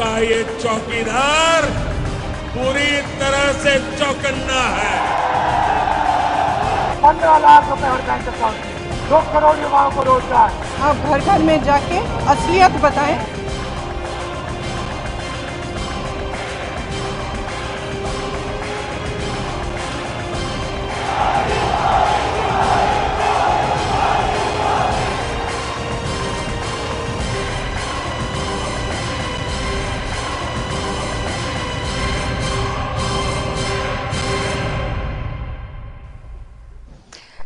का ये चौकीदार पूरी तरह से चौकन्ना है। 15 लाख रुपए हर बैंक अकाउंट में, 2 करोड़ युवाओं को रोजगार। आप घर घर में जाके असलियत बताएं।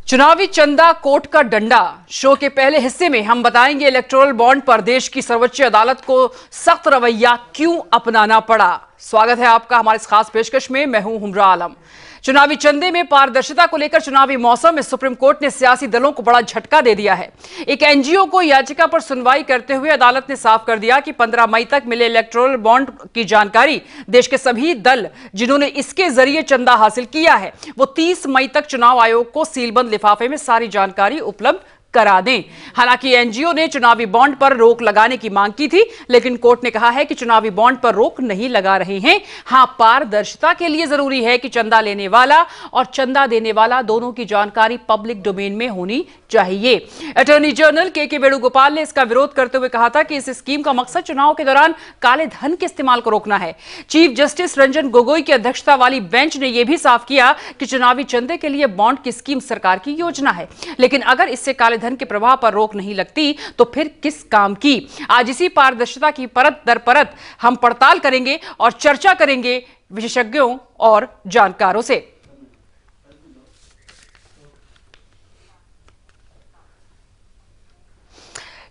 चुनावी चंदा कोर्ट का डंडा शो के पहले हिस्से में हम बताएंगे इलेक्टोरल बॉन्ड पर देश की सर्वोच्च अदालत को सख्त रवैया क्यों अपनाना पड़ा। स्वागत है आपका हमारे इस खास पेशकश में। मैं हूं हुमरा आलम। चुनावी चंदे में पारदर्शिता को लेकर चुनावी मौसम में सुप्रीम कोर्ट ने सियासी दलों को बड़ा झटका दे दिया है। एक एनजीओ को याचिका पर सुनवाई करते हुए अदालत ने साफ कर दिया कि 15 मई तक मिले इलेक्टोरल बॉन्ड की जानकारी देश के सभी दल जिन्होंने इसके जरिए चंदा हासिल किया है वो 30 मई तक चुनाव आयोग को सीलबंद लिफाफे में सारी जानकारी उपलब्ध करा दें। हालांकि एनजीओ ने चुनावी बॉन्ड पर रोक लगाने की मांग की थी, लेकिन कोर्ट ने कहा है कि चुनावी बॉन्ड पर रोक नहीं लगा रहे हैं। हां, पारदर्शिता के लिए जरूरी है कि चंदा लेने वाला और चंदा देने वाला दोनों की जानकारी पब्लिक डोमेन में होनी चाहिए। अटॉर्नी जनरल के वेणुगोपाल ने इसका विरोध करते हुए कहा था कि इस स्कीम का मकसद चुनाव के दौरान काले धन के इस्तेमाल को रोकना है। चीफ जस्टिस रंजन गोगोई की अध्यक्षता वाली बेंच ने यह भी साफ किया कि चुनावी चंदे के लिए बॉन्ड की स्कीम सरकार की योजना है, लेकिन अगर इससे काले धन के प्रवाह पर रोक नहीं लगती तो फिर किस काम की। आज इसी पारदर्शिता की परत दर परत हम पड़ताल करेंगे और चर्चा करेंगे विशेषज्ञों और जानकारों से।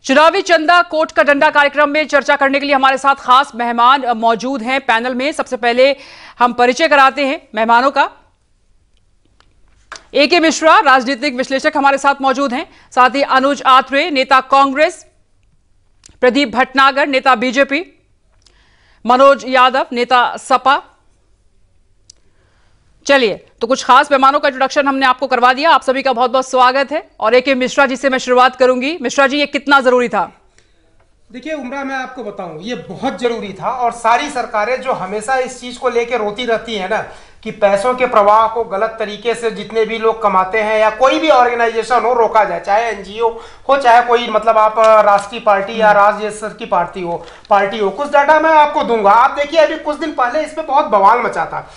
चुनावी चंदा कोर्ट का डंडा कार्यक्रम में चर्चा करने के लिए हमारे साथ खास मेहमान मौजूद हैं पैनल में। सबसे पहले हम परिचय कराते हैं मेहमानों का। AK मिश्रा राजनीतिक विश्लेषक हमारे साथ मौजूद हैं, साथ ही अनुज आत्रे नेता कांग्रेस, प्रदीप भटनागर नेता बीजेपी, मनोज यादव नेता सपा। चलिए, तो कुछ खास मेहमानों का इंट्रोडक्शन हमने आपको करवा दिया। आप सभी का बहुत बहुत स्वागत है। और AK मिश्रा जी से मैं शुरुआत करूंगी। मिश्रा जी, ये कितना जरूरी था? देखिए उमरा, मैं आपको बताऊं, ये बहुत जरूरी था। और सारी सरकारें जो हमेशा इस चीज को लेकर रोती रहती है ना कि पैसों के प्रवाह को गलत तरीके से जितने भी लोग कमाते हैं या कोई भी ऑर्गेनाइजेशन हो रोका जाए, चाहे एनजीओ हो चाहे कोई मतलब आप राष्ट्रीय पार्टी या राज्य स्तर की पार्टी हो। कुछ डाटा मैं आपको दूंगा। आप देखिए, अभी कुछ दिन पहले इस पे बहुत बवाल मचा था।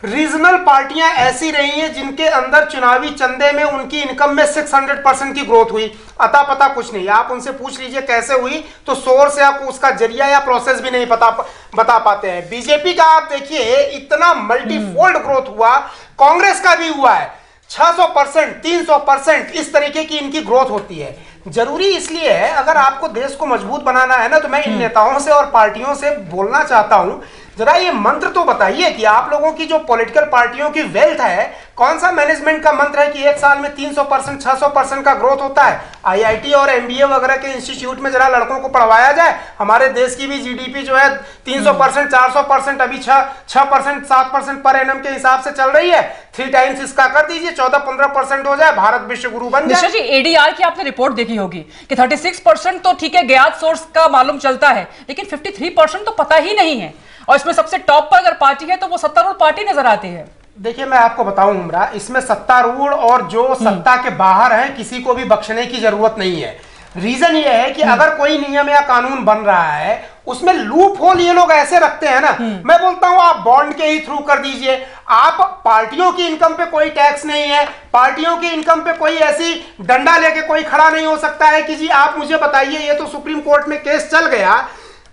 रीजनल पार्टियां ऐसी रही हैं जिनके अंदर चुनावी चंदे में उनकी इनकम में 600% की ग्रोथ हुई। अता पता कुछ नहीं। आप उनसे पूछ लीजिए कैसे हुई, तो सोर्स या उसका जरिया या प्रोसेस भी नहीं बता पाते हैं। बीजेपी का आप देखिए, इतना मल्टीफोल्ड ग्रोथ हुआ। कांग्रेस का भी हुआ है 600%, 300%, इस तरीके की इनकी ग्रोथ होती है। जरूरी इसलिए है, अगर आपको देश को मजबूत बनाना है ना, तो मैं इन नेताओं से और पार्टियों से बोलना चाहता हूं, जरा ये मंत्र तो बताइए कि आप लोगों की जो पॉलिटिकल पार्टियों की वेल्थ है, कौन सा मैनेजमेंट का मंत्र है कि एक साल में 300%, 600% का ग्रोथ होता है। आईआईटी और एमबीए वगैरह के इंस्टीट्यूट में जरा लड़कों को पढ़वाया जाए। हमारे देश की भी जीडीपी जो है 300%, 400%, अभी 6%, 7% पर एनम के हिसाब से चल रही है। 3 टाइम्स इसका कर दीजिए, 14-15% हो जाए, भारत विश्व गुरु बन जाए। जी, एडीआर की आपने रिपोर्ट देखी होगी कि 36% तो ठीक है, ज्ञात सोर्स का मालूम चलता है, लेकिन 53% तो पता ही नहीं है। और इसमें सबसे टॉप पर अगर पार्टी है तो वो सत्तारूढ़ पार्टी नजर आती है। देखिए, मैं आपको बताऊं उमरा, इसमें सत्तारूढ़ और जो सत्ता के बाहर है किसी को भी बख्शने की जरूरत नहीं है। रीजन ये है कि अगर कोई नियम या कानून बन रहा है, उसमें लूप होल ये लोग ऐसे रखते हैं ना, मैं बोलता हूं आप बॉन्ड के ही थ्रू कर दीजिए। आप पार्टियों की इनकम पे कोई टैक्स नहीं है, पार्टियों की इनकम पे कोई ऐसी डंडा लेके कोई खड़ा नहीं हो सकता है कि जी आप मुझे बताइए। ये तो सुप्रीम कोर्ट में केस चल गया।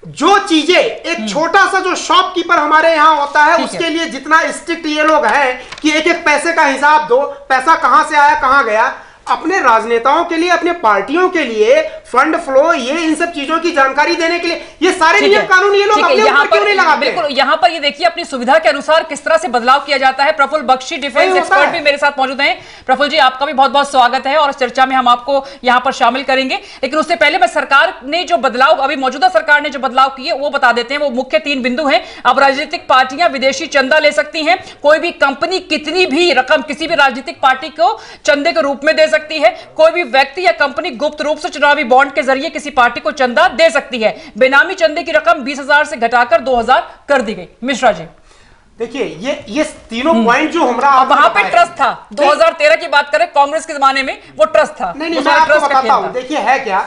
जो चीजें एक छोटा सा जो शॉपकीपर हमारे यहाँ होता है, उसके लिए जितना स्ट्रिक्ट ये लोग हैं कि एक एक पैसे का हिसाब दो, पैसा कहां से आया कहां गया। अपने राजनेताओं के लिए, अपने पार्टियों के लिए फंड फ्लो, ये इन सब चीजों की जानकारी देने के लिए ये सारे नियम कानून ये लोग अपने ऊपर क्यों नहीं लगाते? बिल्कुल, यहाँ पर ये देखिए अपनी सुविधा के अनुसार किस तरह से बदलाव किया जाता है। प्रफुल्ल बख्शी डिफेंस एक्सपर्ट भी मेरे साथ मौजूद हैं। प्रफुल्ल जी, आपका भी बहुत बहुत स्वागत है और चर्चा में हम आपको यहाँ पर शामिल करेंगे। लेकिन उससे पहले मैं सरकार ने जो बदलाव, अभी मौजूदा सरकार ने जो बदलाव किए वो बता देते हैं। वो मुख्य 3 बिंदु हैं। अब राजनीतिक पार्टियां विदेशी चंदा ले सकती हैं। कोई भी कंपनी कितनी भी रकम किसी भी राजनीतिक पार्टी को चंदे के रूप में दे सकती है। कोई भी व्यक्ति या कंपनी गुप्त रूप से चुनावी बॉन्ड के जरिए किसी पार्टी को चंदा दे सकती है। बेनामी चंदे की रकम 20,000 से घटाकर 2,000 कर दी गई। मिश्रा जी देखिए, ये तीनों पॉइंट जो हमरा वहां पे ट्रस्ट था, 2013 की बात करें, कांग्रेस के जमाने में वो ट्रस्ट था। नहीं, मैं आपको बताता हूं। देखिए है क्या,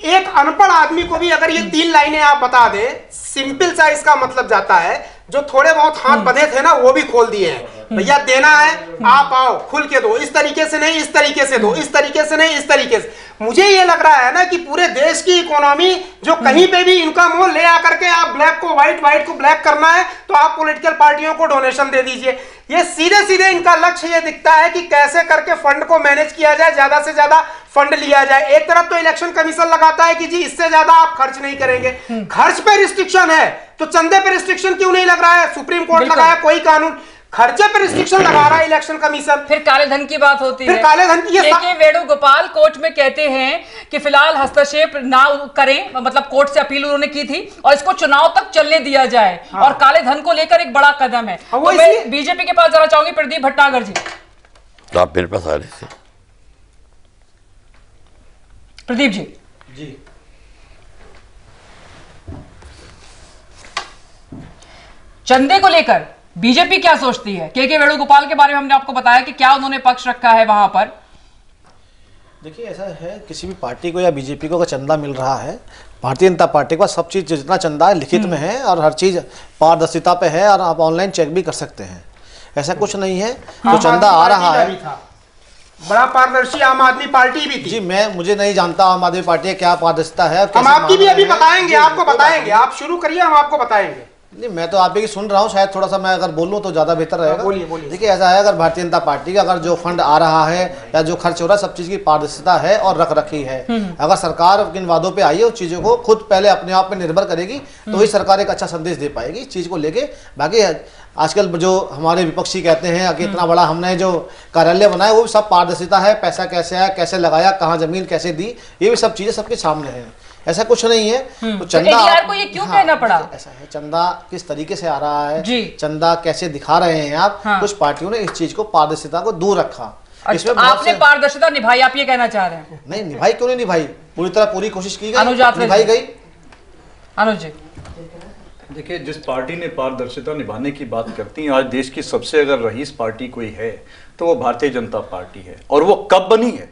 एक अनपढ़ आदमी को भी अगर ये 3 लाइनें आप बता दें, सिंपल सा इसका मतलब जाता है। जो थोड़े बहुत हाथ बंधे थे ना, वो भी खोल दिए हैं। भैया देना है, आप आओ, खुल के दो, इस तरीके से नहीं, इस तरीके से दो, इस तरीके से नहीं, इस तरीके से। मुझे ये लग रहा है ना कि पूरे देश की इकोनॉमी जो कहीं पे भी इनकम हो, ले आकर के आप ब्लैक को व्हाइट, व्हाइट को ब्लैक करना है तो आप पॉलिटिकल पार्टियों को डोनेशन दे दीजिए। ये सीधे सीधे इनका लक्ष्य ये दिखता है कि कैसे करके फंड को मैनेज किया जाए, ज्यादा से ज्यादा फंड लिया जाए। एक तरफ तो इलेक्शन कमीशन लगाता है कि जी इससे ज्यादा आप खर्च नहीं करेंगे, खर्च पे रिस्ट्रिक्शन है, तो चंदे पे रिस्ट्रिक्शन क्यों नहीं लग रहा है? सुप्रीम कोर्ट लगाया कोई कानून, खर्चे पर रिस्ट्रिक्शन लगा रहा है इलेक्शन कमीशन। फिर काले धन की बात होती है, काले धन की के वेणुगोपाल कोर्ट में कहते हैं कि फिलहाल हस्तक्षेप ना करें, मतलब कोर्ट से अपील उन्होंने की थी और इसको चुनाव तक चलने दिया जाए। हाँ। और काले धन को लेकर एक बड़ा कदम है। तो मैं बीजेपी के पास जाना चाहूंगी, प्रदीप भट्टागर जी। तो आप मेरे पास आ रहे थे। प्रदीप जी जी, चंदे को लेकर बीजेपी क्या सोचती है? के वेणुगोपाल के बारे में हमने आपको बताया कि क्या उन्होंने पक्ष रखा है वहां पर। देखिए ऐसा है, किसी भी पार्टी को या बीजेपी को अगर चंदा मिल रहा है, भारतीय जनता पार्टी का सब चीज जितना चंदा है लिखित में है और हर चीज पारदर्शिता पे है और आप ऑनलाइन चेक भी कर सकते हैं। ऐसा कुछ नहीं है जो चंदा आ रहा है। बड़ा पारदर्शी आम आदमी पार्टी भी थी। जी, मुझे नहीं जानता आम आदमी पार्टी क्या पारदर्शिता है। हम आपकी भी अभी बताएंगे, आपको बताएंगे, आप शुरू करिए, हम आपको बताएंगे। नहीं, मैं तो आप ही की सुन रहा हूँ, शायद थोड़ा सा मैं अगर बोलूँ तो ज़्यादा बेहतर रहेगा। बोलिए बोलिए। देखिए ऐसा है, अगर भारतीय जनता पार्टी का अगर जो फंड आ रहा है या जो खर्च हो रहा है, सब चीज़ की पारदर्शिता है और रख रखी है। अगर सरकार किन वादों पे आई है उस चीज़ों को खुद पहले अपने आप पे निर्भर करेगी तो ही सरकार एक अच्छा संदेश दे पाएगी इस चीज़ को लेके। बाकी आजकल जो हमारे विपक्षी कहते हैं कि इतना बड़ा हमने जो कार्यालय बनाया, वो भी सब पारदर्शिता है, पैसा कैसे आया, कैसे लगाया, कहाँ जमीन कैसे दी, ये भी सब चीज़ें सबके सामने है। ऐसा कुछ नहीं है। तो चंदा को ये क्यों कहना पड़ा? ऐसा है, चंदा किस तरीके से आ रहा है जी, चंदा कैसे दिखा रहे हैं आप। हाँ। कुछ पार्टियों ने इस चीज को, पारदर्शिता को दूर रखा। इसमें आपने पारदर्शिता निभाई, आप ये कहना चाह रहे हैं? नहीं, निभाई क्यों नहीं निभाई, पूरी तरह पूरी कोशिश की गई, निभाई गई। अनुज जी देखिए, जिस पार्टी ने पारदर्शिता निभाने की बात करती है, आज देश की सबसे अगर रईस पार्टी कोई है तो वो भारतीय जनता पार्टी है। और वो कब बनी है?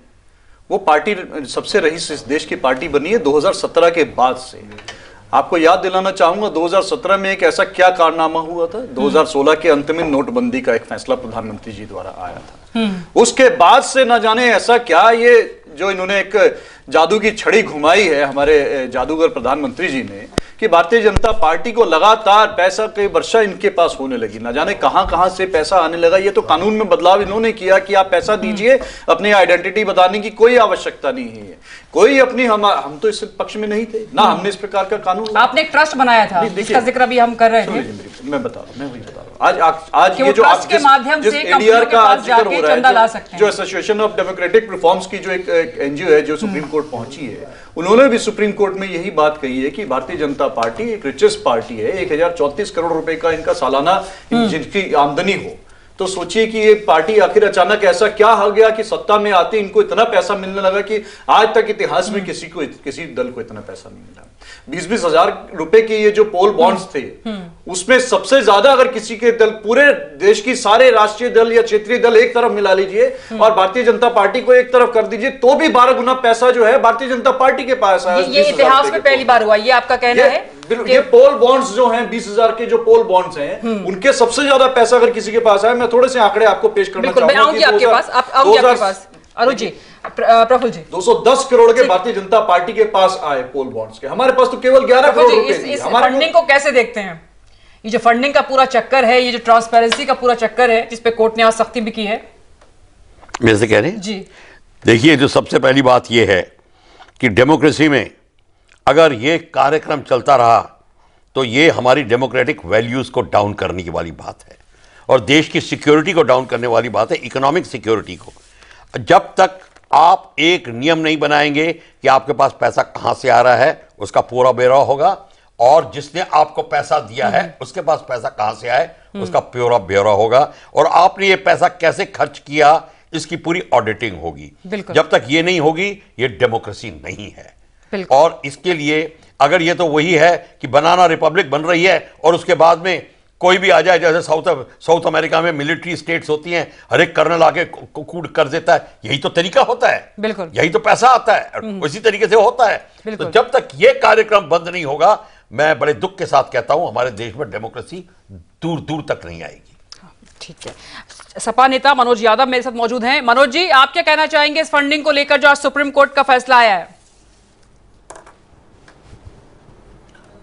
वो पार्टी सबसे रईस इस देश की पार्टी बनी है 2017 के बाद से। आपको याद दिलाना चाहूंगा 2017 में एक ऐसा क्या कारनामा हुआ था। 2016 के अंत में नोटबंदी का एक फैसला प्रधानमंत्री जी द्वारा आया था। उसके बाद से न जाने ऐसा क्या, ये जो इन्होंने एक जादू की छड़ी घुमाई है हमारे जादूगर प्रधानमंत्री जी ने, कि भारतीय जनता पार्टी को लगातार पैसा की वर्षा इनके पास होने लगी। ना जाने कहां कहां से पैसा आने लगा। ये तो कानून में बदलाव इन्होंने किया कि आप पैसा दीजिए, अपनी आइडेंटिटी बताने की कोई आवश्यकता नहीं है। कोई अपनी हम तो इस पक्ष में नहीं थे ना, हमने इस प्रकार का कानून। आपने एक ट्रस्ट बनाया था, इसका जिक्र भी हम कर रहे थे। मैं बता रहा हूं, आज ये जो आप जिस एडीआर का आज जिक्र हो रहा है, जो एसोसिएशन ऑफ डेमोक्रेटिक रिफॉर्म्स की जो एक एनजीओ है जो सुप्रीम कोर्ट पहुंची है, उन्होंने भी सुप्रीम कोर्ट में यही बात कही है कि भारतीय जनता पार्टी एक रिचेस्ट पार्टी है। 1034 करोड़ रुपए का इनका सालाना जिनकी आमदनी हो, तो सोचिए कि ये पार्टी आखिर अचानक ऐसा क्या हो गया कि सत्ता में आते इनको इतना पैसा मिलने लगा कि आज तक इतिहास में किसी दल को इतना पैसा नहीं मिला। 20-20 हजार रुपए के ये जो पोल बॉन्ड्स थे, उसमें सबसे ज्यादा अगर किसी के दल, पूरे देश की सारे राष्ट्रीय दल या क्षेत्रीय दल एक तरफ मिला लीजिए और भारतीय जनता पार्टी को एक तरफ कर दीजिए, तो भी 12 गुना पैसा जो है भारतीय जनता पार्टी के पास है। ये इतिहास में पहली बार हुआ, ये आपका कहना है? ये पोल बॉन्ड्स जो हैं, 20,000 के जो पोल बॉन्ड्स हैं, उनके सबसे ज्यादा पैसा अगर किसी के पास है, मैं थोड़े से आंकड़े आपको पेश करना चाहूंगा। आपके पास अरुण जी, प्रफुल्ल जी, 210 करोड़ के भारतीय जनता पार्टी के पास आए पोल बॉन्ड्स के, हमारे पास तो केवल 11 करोड़ रुपए। इस फंडिंग को कैसे देखते हैं? ये जो फंडिंग का पूरा चक्कर है, ये जो ट्रांसपेरेंसी का पूरा चक्कर है, जिसपे कोर्ट ने आज सख्ती भी की है, मेरे से कह रहे हैं जी। देखिए, जो सबसे पहली बात यह है कि डेमोक्रेसी में अगर ये कार्यक्रम चलता रहा तो ये हमारी डेमोक्रेटिक वैल्यूज को डाउन करने की वाली बात है और देश की सिक्योरिटी को डाउन करने वाली बात है, इकोनॉमिक सिक्योरिटी को। जब तक आप एक नियम नहीं बनाएंगे कि आपके पास पैसा कहां से आ रहा है, उसका पूरा ब्यौरा होगा, और जिसने आपको पैसा दिया है उसके पास पैसा कहां से आए उसका पूरा ब्यौरा होगा, और आपने ये पैसा कैसे खर्च किया इसकी पूरी ऑडिटिंग होगी। जब तक ये नहीं होगी, ये डेमोक्रेसी नहीं है। और इसके लिए अगर ये तो वही है कि बनाना रिपब्लिक बन रही है और उसके बाद में कोई भी आ जाए, जैसे साउथ अमेरिका में मिलिट्री स्टेट्स होती हैं, हर एक कर्नल आके कूट कर देता है, यही तो तरीका होता है, बिल्कुल यही तो पैसा आता है, उसी तरीके से होता है। तो जब तक ये कार्यक्रम बंद नहीं होगा, मैं बड़े दुख के साथ कहता हूं हमारे देश में डेमोक्रेसी दूर दूर तक नहीं आएगी। ठीक है, सपा नेता मनोज यादव मेरे साथ मौजूद हैं। मनोज जी, आप क्या कहना चाहेंगे इस फंडिंग को लेकर जो आज सुप्रीम कोर्ट का फैसला आया है?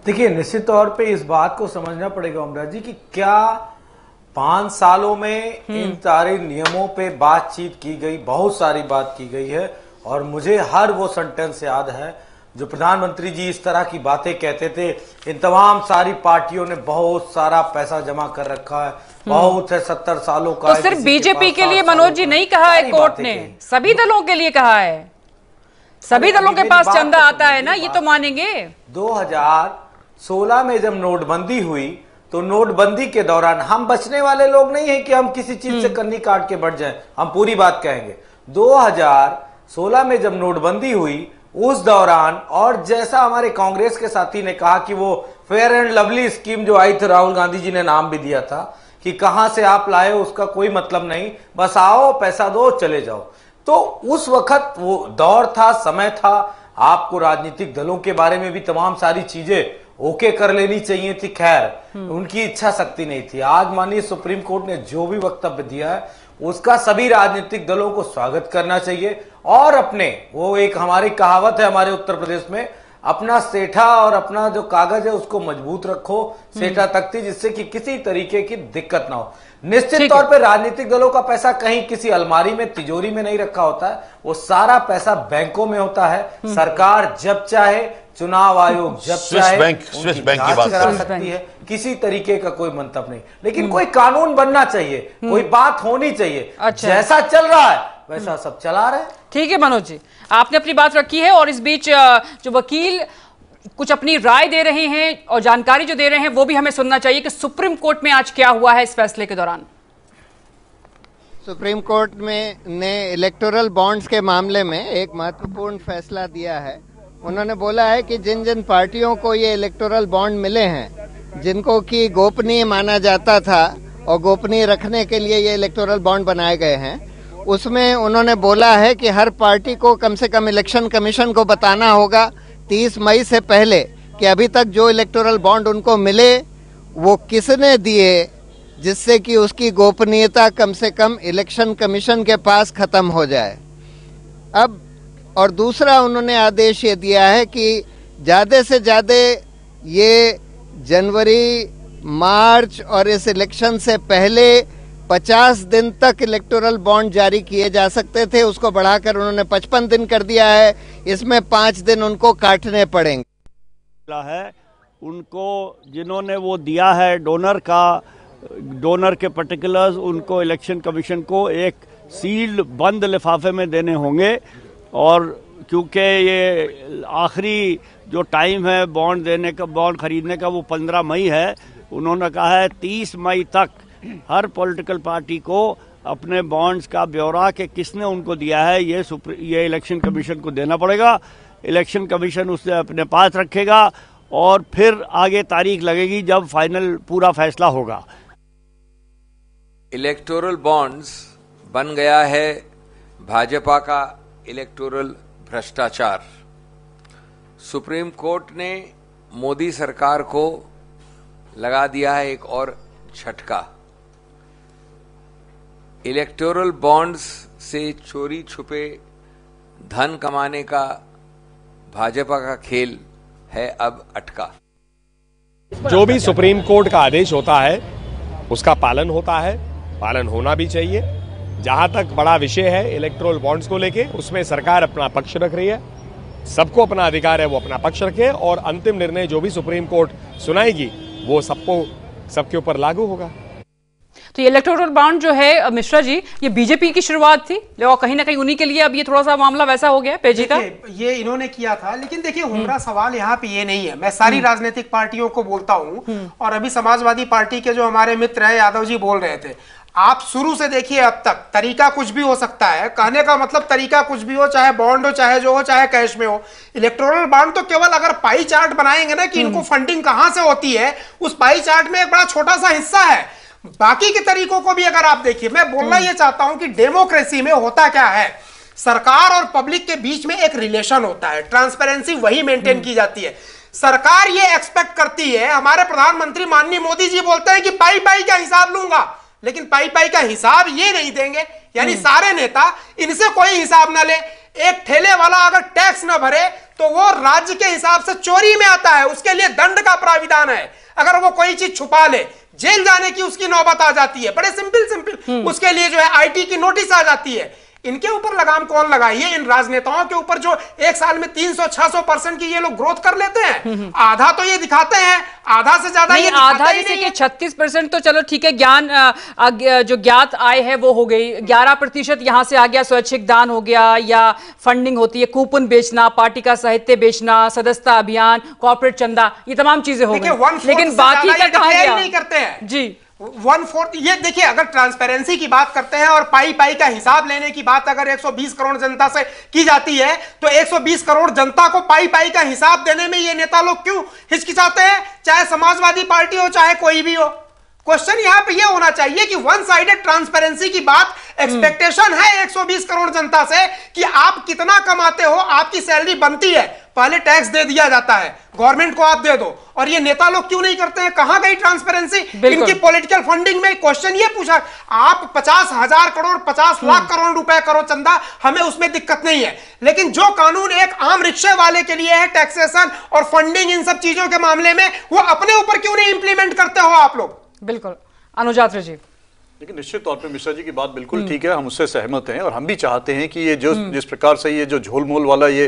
देखिए, निश्चित तौर पे इस बात को समझना पड़ेगा उमरा जी कि क्या 5 सालों में इन सारे नियमों पे बातचीत की गई, बहुत सारी बात की गई है, और मुझे हर वो सेंटेंस याद है जो प्रधानमंत्री जी इस तरह की बातें कहते थे, इन तमाम सारी पार्टियों ने बहुत सारा पैसा जमा कर रखा है, बहुत है 70 सालों का। तो सिर्फ बीजेपी के लिए मनोज जी नहीं कहा है कोर्ट ने, सभी दलों के लिए कहा है। सभी दलों के पास चंदा आता है ना, ये तो मानेंगे। 2016 में जब नोटबंदी हुई तो नोटबंदी के दौरान हम बचने वाले लोग नहीं है कि हम किसी चीज से कन्नी काट के बढ़ जाएं, हम पूरी बात कहेंगे। 2016 में जब नोटबंदी हुई उस दौरान, और जैसा हमारे कांग्रेस के साथी ने कहा कि वो फेयर एंड लवली स्कीम जो आई थी, राहुल गांधी जी ने नाम भी दिया था कि कहां से आप लाए उसका कोई मतलब नहीं, बस आओ पैसा दो चले जाओ। तो उस वक्त वो दौर था, समय था, आपको राजनीतिक दलों के बारे में भी तमाम सारी चीजें ओके कर लेनी चाहिए थी, खैर उनकी इच्छा शक्ति नहीं थी। आज माननीय सुप्रीम कोर्ट ने जो भी वक्तव्य दिया है उसका सभी राजनीतिक दलों को स्वागत करना चाहिए, और अपने वो एक हमारी कहावत है हमारे उत्तर प्रदेश में, अपना सेठा और अपना जो कागज है उसको मजबूत रखो, सेठा तख्ती, जिससे कि किसी तरीके की दिक्कत ना हो। निश्चित तौर पे राजनीतिक दलों का पैसा कहीं किसी अलमारी में, तिजोरी में नहीं रखा होता है, वो सारा पैसा बैंकों में होता है। सरकार जब चाहे, चुनाव आयोग जब चाहे स्विस बैंक की बात करा सकती है, किसी तरीके का कोई मंतव्य नहीं, लेकिन कोई कानून बनना चाहिए, कोई बात होनी चाहिए। अच्छा। जैसा चल रहा है वैसा सब चला रहे। ठीक है मनोज जी, आपने अपनी बात रखी है, और इस बीच जो वकील कुछ अपनी राय दे रहे हैं और जानकारी जो दे रहे हैं वो भी हमें सुनना चाहिए कि सुप्रीम कोर्ट में आज क्या हुआ है इस फैसले के दौरान। सुप्रीम कोर्ट में ने इलेक्टोरल बॉन्ड्स के मामले में एक महत्वपूर्ण फैसला दिया है। उन्होंने बोला है कि जिन जिन पार्टियों को ये इलेक्टोरल बॉन्ड मिले हैं, जिनको कि गोपनीय माना जाता था और गोपनीय रखने के लिए ये इलेक्टोरल बॉन्ड बनाए गए हैं, उसमें उन्होंने बोला है कि हर पार्टी को कम से कम इलेक्शन कमीशन को बताना होगा 30 मई से पहले कि अभी तक जो इलेक्टोरल बॉन्ड उनको मिले वो किसने दिए, जिससे कि उसकी गोपनीयता कम से कम इलेक्शन कमीशन के पास खत्म हो जाए। अब और दूसरा उन्होंने आदेश ये दिया है कि ज़्यादा से ज़्यादा ये जनवरी, मार्च और इस इलेक्शन से पहले 50 दिन तक इलेक्टोरल बॉन्ड जारी किए जा सकते थे, उसको बढ़ाकर उन्होंने 55 दिन कर दिया है। इसमें 5 दिन उनको काटने पड़ेंगे। है उनको जिन्होंने वो दिया है डोनर के पर्टिकुलर्स, उनको इलेक्शन कमीशन को एक सील्ड बंद लिफाफे में देने होंगे, और क्योंकि ये आखिरी जो टाइम है बॉन्ड देने का, बॉन्ड खरीदने का, वो 15 मई है। उन्होंने कहा है 30 मई तक हर पॉलिटिकल पार्टी को अपने बॉन्ड्स का ब्यौरा कि किसने उनको दिया है ये इलेक्शन कमीशन को देना पड़ेगा। इलेक्शन कमीशन उसे अपने पास रखेगा और फिर आगे तारीख लगेगी जब फाइनल पूरा फैसला होगा। इलेक्टोरल बॉन्ड्स बन गया है भाजपा का इलेक्टोरल भ्रष्टाचार। सुप्रीम कोर्ट ने मोदी सरकार को लगा दिया है एक और झटका। इलेक्टोरल बॉन्ड्स से चोरी छुपे धन कमाने का भाजपा का खेल है अब अटका। जो भी सुप्रीम कोर्ट का आदेश होता है उसका पालन होता है, पालन होना भी चाहिए। जहां तक बड़ा विषय है इलेक्टोरल बॉन्ड्स को लेके, उसमें सरकार अपना पक्ष रख रही है, सबको अपना अधिकार है वो अपना पक्ष रखे, और अंतिम निर्णय जो भी सुप्रीम कोर्ट सुनाएगी वो सबके ऊपर लागू होगा। तो ये इलेक्टोरल बॉन्ड जो है मिश्रा जी, ये बीजेपी की शुरुआत थी और कहीं ना कहीं उन्हीं के लिए अब ये थोड़ा सा मामला वैसा हो गया पेचीदा। ये इन्होंने किया था, लेकिन देखिए हमारा सवाल यहाँ पे ये नहीं है। मैं सारी राजनीतिक पार्टियों को बोलता हूँ, और अभी समाजवादी पार्टी के जो हमारे मित्र हैं यादव जी बोल रहे थे, आप शुरू से देखिए अब तक, तरीका कुछ भी हो सकता है, कहने का मतलब तरीका कुछ भी हो, चाहे बॉन्ड हो, चाहे जो हो, चाहे कैश में हो। इलेक्टोरल बॉन्ड तो केवल अगर पाई चार्ट बनाएंगे ना कि इनको फंडिंग कहां से होती है, उस पाई चार्ट में एक बड़ा छोटा सा हिस्सा है। बाकी के तरीकों को भी अगर आप देखिए, मैं बोलना यह चाहता हूं कि डेमोक्रेसी में होता क्या है, सरकार और पब्लिक के बीच में एक रिलेशन होता है, ट्रांसपेरेंसी वही मेंटेन की जाती है। सरकार ये एक्सपेक्ट करती है, हमारे प्रधानमंत्री माननीय मोदी जी बोलते हैं कि पाई पाई का हिसाब लूंगा, लेकिन पाई पाई का हिसाब ये नहीं देंगे, यानी सारे नेता इनसे कोई हिसाब ना ले। एक ठेले वाला अगर टैक्स ना भरे तो वो राज्य के हिसाब से चोरी में आता है, उसके लिए दंड का प्राविधान है। अगर वो कोई चीज छुपा ले, जेल जाने की उसकी नौबत आ जाती है। बड़े सिंपल उसके लिए जो है आईटी की नोटिस आ जाती है। इनके ऊपर लगाम कौन लगाई है? इन राजनेताओं के ऊपर जो एक साल में 300-600% की ये लोग ग्रोथ कर लेते हैं। आधा तो ये दिखाते हैं, आधा से ज्यादा ये आधा जैसे कि 36% तो चलो ठीक है, ज्ञान जो ज्ञात आय है वो हो गई, 11% यहां से आ गया, स्वैच्छिक दान हो गया या फंडिंग होती है, कूपन बेचना, पार्टी का साहित्य बेचना, सदस्यता अभियान, कॉर्पोरेट चंदा, ये तमाम चीजें हो गई, लेकिन बाकी का कहां गया? नहीं करते हैं जी। 1/4 ये देखिए, अगर ट्रांसपेरेंसी की बात करते हैं और पाई पाई का हिसाब लेने की बात अगर 120 करोड़ जनता से की जाती है, तो 120 करोड़ जनता को पाई पाई का हिसाब देने में ये नेता लोग क्यों हिचकिचाते हैं? चाहे समाजवादी पार्टी हो, चाहे कोई भी हो। क्वेश्चन यहां पे ये होना चाहिए कि वन साइडेड ट्रांसपेरेंसी की बात, एक्सपेक्टेशन है 120 करोड़ जनता से कि आप कितना कमाते हो, आपकी सैलरी बनती है, पहले टैक्स दे दिया जाता है, गवर्नमेंट को आप दे दो। और ये नेता लोग क्यों नहीं करते हैं? कहां गई ट्रांसपेरेंसी इनकी पॉलिटिकल फंडिंग में? क्वेश्चन ये पूछा, आप 50,000 करोड़ 50 लाख करोड़ रुपए करो चंदा, हमें उसमें दिक्कत नहीं है, लेकिन जो कानून एक आम रिक्शे वाले के लिए है, टैक्सेशन और फंडिंग, इन सब चीजों के मामले में, वो अपने ऊपर क्यों नहीं इंप्लीमेंट करते हो आप लोग? बिल्कुल अनुजात्र जी। लेकिन निश्चित तौर पे मिश्रा जी की बात बिल्कुल ठीक है, हम उससे सहमत हैं और हम भी चाहते हैं कि ये जो जिस प्रकार से ये जो झोलमोल वाला ये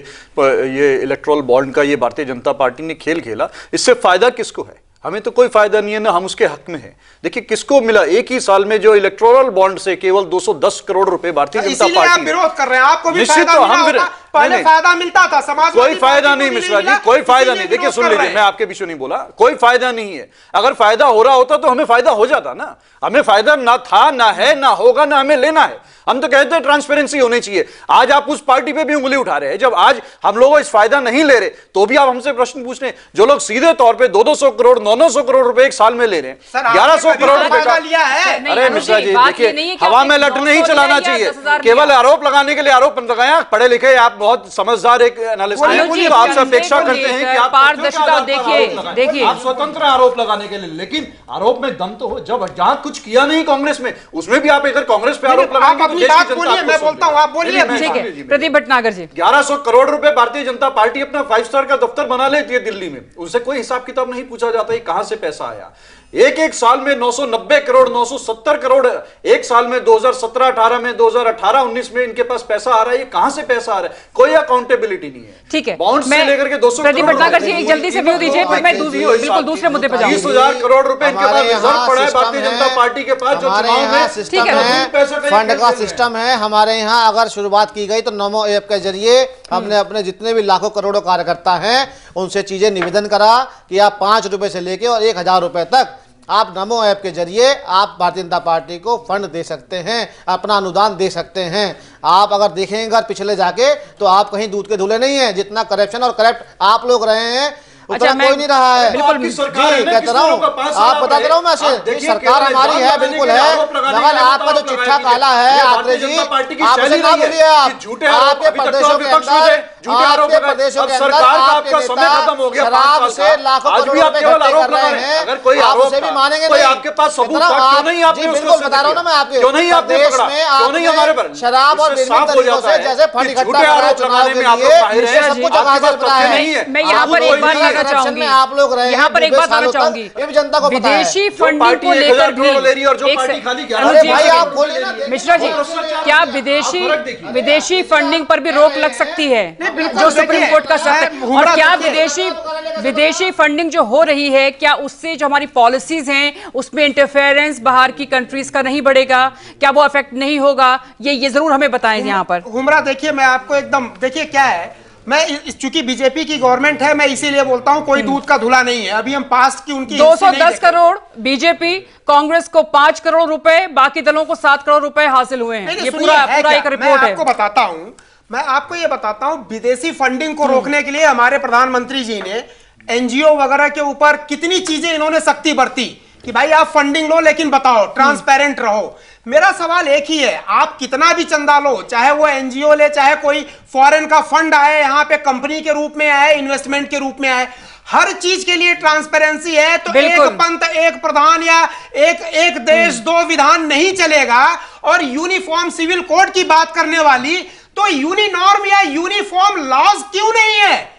इलेक्टोरल बॉन्ड का ये भारतीय जनता पार्टी ने खेल खेला, इससे फायदा किसको है? हमें तो कोई फायदा नहीं है, ना हम उसके हक में हैं। देखिए किसको मिला, एक ही साल में जो इलेक्टोरल बॉन्ड से केवल 210 करोड़ रुपए भारतीय जनता पार्टी, आप विरोध कर रहे हैं, आपको भी फायदा मिला होगा, पहले फायदा मिलता था, समाज कोई फायदा नहीं मिश्रा जी, कोई फायदा नहीं। देखिए सुन लीजिए, मैं आपके बीच में नहीं बोला, कोई फायदा नहीं है। अगर फायदा हो रहा होता तो हमें फायदा हो जाता ना, हमें फायदा ना था, ना है, ना होगा, ना हमें लेना है। हम तो कहते हैं ट्रांसपेरेंसी होनी चाहिए। आज आप उस पार्टी पे भी उंगली उठा रहे हैं, जब आज हम लोग इस फायदा नहीं ले रहे तो भी आप हमसे प्रश्न पूछ रहे हैं। जो लोग सीधे तौर पे 200 करोड़ 900 करोड़ रुपए एक साल में ले रहे हैं, 1100 करोड़ रुपए का लिया है। अरे मिश्रा जी देखिए, हवा में लट नहीं चलाना चाहिए, केवल आरोप लगाने के लिए आरोप लगाया। पढ़े लिखे आप बहुत समझदार एक एनालिस्ट हैं, तो आपसे अपेक्षा करते हैं कि आप पारदर्शिता देखिए आप स्वतंत्र आरोप लगाने के लिए, लेकिन आरोप में दम तो हो। जब जहां कुछ किया नहीं कांग्रेस में, उसमें भी आप अगर कांग्रेस पे आरोप लगाएंगे, बात बोलिए, मैं बोलता हूं, आप बोलिए। ठीक है प्रदीप भटनागर जी। 1100 करोड़ रुपए भारतीय जनता पार्टी अपना 5 स्टार का दफ्तर बना लेती है दिल्ली में, उनसे कोई हिसाब किताब नहीं पूछा जाता है कहां से पैसा आया। एक साल में 990 करोड़ 970 करोड़ एक साल में 2017-18 में 2018-19 में इनके पास पैसा आ रहा है। ये कहां से पैसा आ रहा है? कोई अकाउंटेबिलिटी नहीं है। ठीक है, बॉन्ड से लेकर के 200 प्रदीप भटनागर जी एक जल्दी से व्यू दीजिए, फिर मैं बिल्कुल दूसरे मुद्दे पर जाऊंगा। 20,000 करोड़ रुपए इनके पास रिजर्व पड़ा है भारतीय जनता पार्टी के पास, जो चुनाव में फंड का सिस्टम है। हमारे यहाँ अगर शुरुआत की गई तो नमो ऐप के जरिए हमने अपने जितने भी लाखों करोड़ों कार्यकर्ता हैं उनसे चीजें निवेदन करा कि आप 5 रुपए से लेके और 1,000 रुपए तक आप नमो ऐप के जरिए आप भारतीय जनता पार्टी को फंड दे सकते हैं, अपना अनुदान दे सकते हैं। आप अगर देखेंगे अगर पिछले जाके तो आप कहीं दूध के धुले नहीं है। जितना करप्शन और करप्ट आप लोग रहे हैं उतना कोई नहीं रहा है। बिल्कुल कहता रहा हूँ, आप बता रहा हूँ मैं सरकार हमारी है, बिल्कुल है, मगर आपका जो चिट्ठा काला है आत्रे जी, आप उसे ना बोलिए। आपके प्रदेशों के अंदर आपके नेता शराब से लाखों करोड़ रुपए इकट्ठे कर रहे हैं, आप उसे भी मानेंगे नहीं। आपके पास सबूत क्यों नहीं? आप बिल्कुल बता रहा हूँ ना मैं आपके, क्यों नहीं आपने देश में आपने शराब और विभिन्न तरीकों से जैसे फंड इकट्ठा कर रहे हैं चुनाव के लिए, सब कुछ आगाज पता है। मैं यहाँ पर एक बात कहना चाहूंगी, आप लोग रहे यहाँ पर एक बात कहना चाहूंगी, ये भी जनता को पता है। विदेशी फंडिंग को लेकर भी मिश्रा जी, क्या विदेशी फंडिंग पर भी रोक लग सकती है जो सुप्रीम कोर्ट का शर्त है? और क्या विदेशी फंडिंग जो हो रही है, क्या उससे जो हमारी पॉलिसीज हैं उसमें इंटरफेरेंस बाहर की कंट्रीज का नहीं बढ़ेगा? क्या वो इफेक्ट नहीं होगा? ये जरूर हमें बताएं यहाँ पर। हुमरा देखिए, मैं आपको एकदम देखिए क्या है, चूंकि बीजेपी की गवर्नमेंट है, मैं इसीलिए बोलता हूं कोई दूध का धुला नहीं है। अभी हम पास्ट की उनकी 210 करोड़ बीजेपी, कांग्रेस को 5 करोड़ रुपए, बाकी दलों को 7 करोड़ रुपए हासिल हुए हैं। ये पूरा एक रिपोर्ट है। आपको बताता हूं, मैं आपको ये बताता हूं, विदेशी फंडिंग को रोकने के लिए हमारे प्रधानमंत्री जी ने एनजीओ वगैरह के ऊपर कितनी चीजें इन्होंने सख्ती बरती कि भाई आप फंडिंग लो लेकिन बताओ, ट्रांसपेरेंट रहो। मेरा सवाल एक ही है, आप कितना भी चंदा लो, चाहे वो एनजीओ ले, चाहे कोई फॉरेन का फंड आए यहाँ पे कंपनी के रूप में आए, इन्वेस्टमेंट के रूप में आए, हर चीज के लिए ट्रांसपेरेंसी है। तो एक पंथ एक प्रधान या एक देश दो विधान नहीं चलेगा। और यूनिफॉर्म सिविल कोड की बात करने वाली, तो यूनिनॉर्म या यूनिफॉर्म लॉज क्यों नहीं है?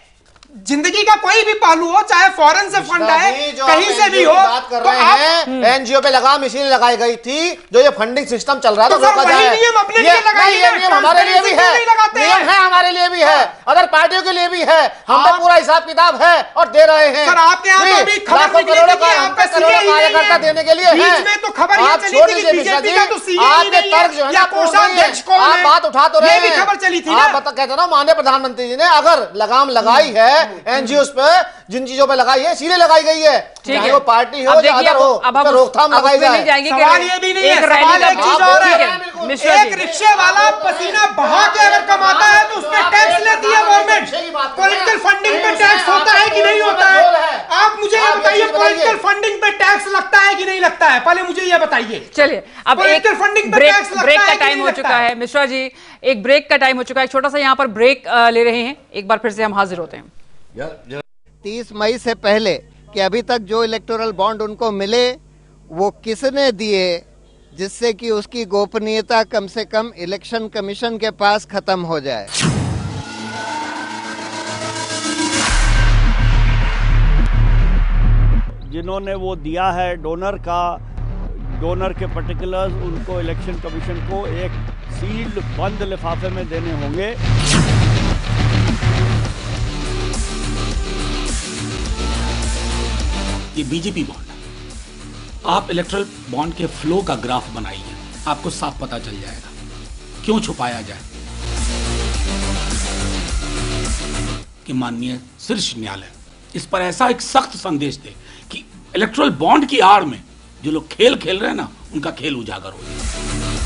जिंदगी का कोई भी पहलू हो, चाहे फॉरेन से फंड आए, कहीं से भी हो, बात कर रहे हैं एनजीओ पे लगाम इसीलिए लगाई गई थी जो ये फंडिंग सिस्टम चल रहा था, रोका जाए। नियम अपने लिए लगाइए, ये नियम हमारे लिए भी है, नियम है हमारे लिए भी है, अदर पार्टियों के लिए भी है। हम पे पूरा हिसाब किताब है और दे रहे हैं। सर आपके यहाँ तो अभी खबर निकली थी कि आपका सीए ही नहीं है, देने के लिए है। बीच में तो खबर ये चली थी कि बीजेपी का तो सीए ही नहीं है, या कोषाध्यक्ष कौन है, आप बात उठा तो रहे हैं, ये भी खबर चली थी ना। आप कहते ना माननीय प्रधानमंत्री जी ने अगर लगाम लगाई है एनजीओ पे, जिन चीजों पे लगाई है इसीलिए लगाई गई है, चाहे वो पार्टी हो या अदर हो, तो रोकथाम लगाई जाए। सवाल ये भी नहीं है, सवाल एक चीज और है, एक रिक्शे वाला पसीना बहा के अगर कमाता है तो उस पे टैक्स लेती है गवर्नमेंट। पॉलिटिकल फंडिंग पे टैक्स होता है कि नहीं होता है? आप मुझे ये बताइए, पॉलिटिकल फंडिंग पे टैक्स लगता है कि नहीं लगता है? पहले मुझे ये बताइए। चलिए अब एक ब्रेक का टाइम हो चुका है। मिश्रा जी, एक ब्रेक का टाइम हो चुका है, छोटा सा यहाँ पर ब्रेक ले रहे हैं, एक बार फिर से हम हाजिर होते हैं। 30 मई से पहले कि अभी तक जो इलेक्टोरल बॉन्ड उनको मिले वो किसने दिए, जिससे कि उसकी गोपनीयता कम से कम इलेक्शन कमीशन के पास खत्म हो जाए। जिन्होंने वो दिया है डोनर के पर्टिकुलर्स, उनको इलेक्शन कमीशन को एक सील्ड बंद लिफाफे में देने होंगे। ये बीजेपी बॉन्ड है। आप इलेक्ट्रल बॉन्ड के फ्लो का ग्राफ बनाइए, आपको साफ पता चल जाएगा क्यों छुपाया जाए कि माननीय शीर्ष न्यायालय इस पर ऐसा एक सख्त संदेश दे कि इलेक्ट्रल बॉन्ड की आड़ में जो लोग खेल खेल रहे हैं ना, उनका खेल उजागर हो जाए।